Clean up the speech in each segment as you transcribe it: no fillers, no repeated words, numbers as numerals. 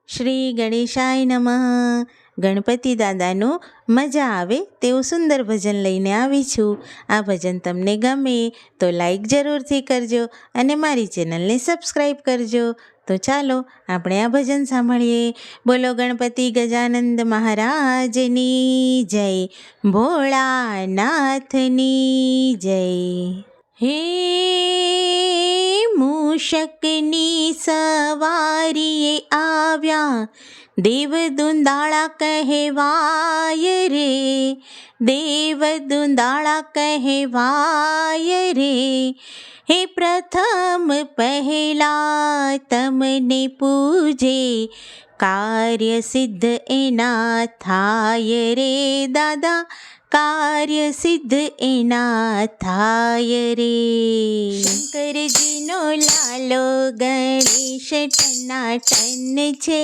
શ્રી ગણેશાય નમઃ. ગણપતિ દાદાનું મજા આવે તેવું સુંદર ભજન લઈને આવી છું. આ ભજન તમને ગમે તો લાઈક જરૂરથી કરજો અને મારી ચેનલને સબસ્ક્રાઈબ કરજો. તો ચાલો આપણે આ ભજન સાંભળીએ. બોલો ગણપતિ ગજાનંદ મહારાજની જય, ભોળાનાથની જય. હે મૂષકની સવારીએ આવ્યા, દેવ દુંદાળા કહેવાય રે, દેવ દુંદાળા કહેવાય રે. હે પ્રથમ પહેલા તમને પૂજે, કાર્ય સિદ્ધ એના થાય રે દાદા, કાર્ય સિદ્ધ એના થાય રે. શંકરજીનો લાલો ગણેશ ટનાટન છે,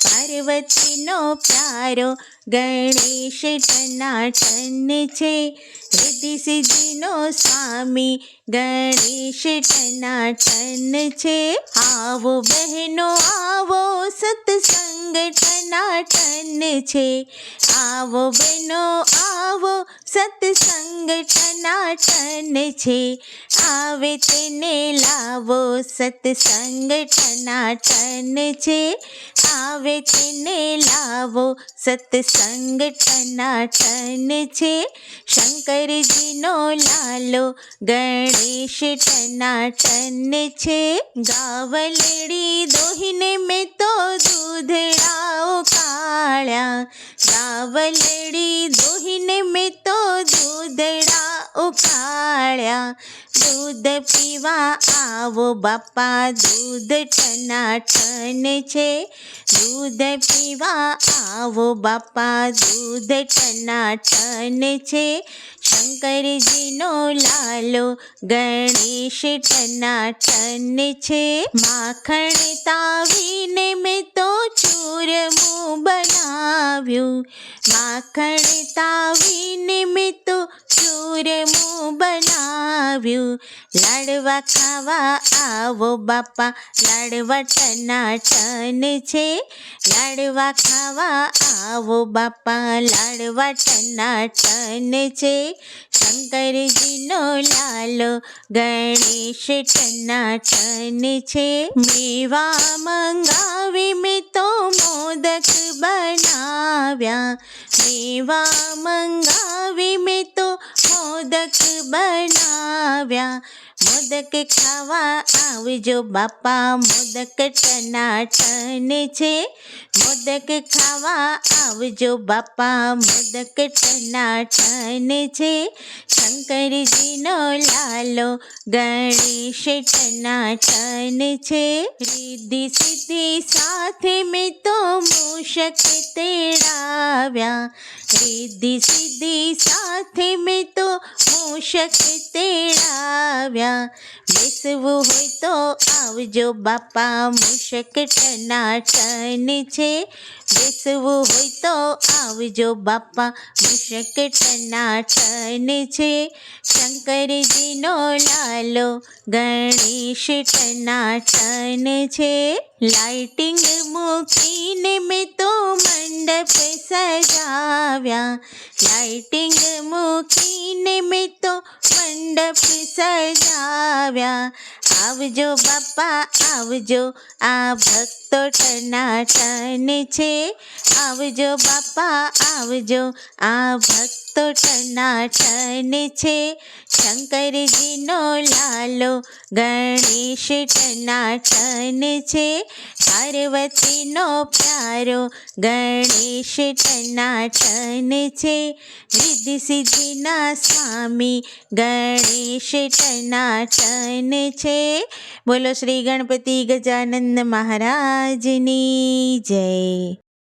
પાર્વતીનો પ્યારો ગણેશ ટનાટન છે. રિદ્ધિ સિદ્ધિનો સ્વામી ગણેશ ટનાટન છે. આવો બહેનો આવો સત્સંગ ટનાટન છે, આવો બહેનો આવો સત્સંગ ટનાટન છે. આવે તેને લાવો સત્સંગ ટનાટન છે, આવે તેને લાવો સત્સંગ ટનાટન છે. શંકરજીનો લાલો ગણેશ ટનાટન છે. ગાવલડી દોહીને મેં તો દૂધડાઓ કાળ્યા, ગાવલડી દોહીને મેં તો દૂધડા ઉકાળ્યા. દૂધ પીવા આવો બાપા દૂધ ટનાટન છે, દૂધ પીવા આવો બાપા દૂધ ટનાટન છે. શંકરજીનો લાલો ગણેશ ટનાટન છે. માખણ તાવીને મેં તો ચૂરમું બનાવ્યું, માખણ તાવીને મેં તો ચૂરમું બનાવ્યું. લાડવા ખાવા આવો બાપા લાડવા ટનાટન છે, લાડવા ખાવા આવો બાપા લાડવા ટનાટન છે. શંકરજીનો લાલો ગણેશ ટનાટન છે. મેવા મંગાવી મેં તો મોદક બનાવ્યા, મેવા મંગાવી મેં તો મોદક બનાવ્યા. મોદક ખાવા આવજો બાપા મોદક ટનાટન છે, મોદક ખાવા આવજો બાપા મોદક ટનાટન છે. શંકરજીનો લાલો ગણેશ ટનાટન છે. રિદ્ધિ સિદ્ધિ સાથે મેં તો મૂષક તેડાવ્યા, રિદ્ધિ સિદ્ધિ સાથે મેં તો મૂષક તેડાવ્યા. બેસવું હોય તો આવજો બાપા મૂષક ટનાટન છે, બેસવું હોય તો આવજો બાપા મૂષક ટનાટન છે. શંકરજીનો લાલો ગણેશ ટનાટન છે. લાઇટિંગ મૂકીને મેં તો મંડપ સજાવ્યા, લાઇટિંગ મૂકીને મેં તો મંડપ સજાવ્યા. આવજો બાપા આવજો આ ભક્તો ટનાટન છે, આવજો બાપા આવજો આ ભક્તો ટનાટન છે. શંકરજીનો લાલો ગણેશ ટનાટન છે, પાર્વતીનો પ્યારો ગણેશ ટનાટન છે. રિદ્ધિ સિદ્ધિના સ્વામી ગણેશ ટનાટન છે. બોલો શ્રી ગણપતિ ગજાનંદ મહારાજની જય.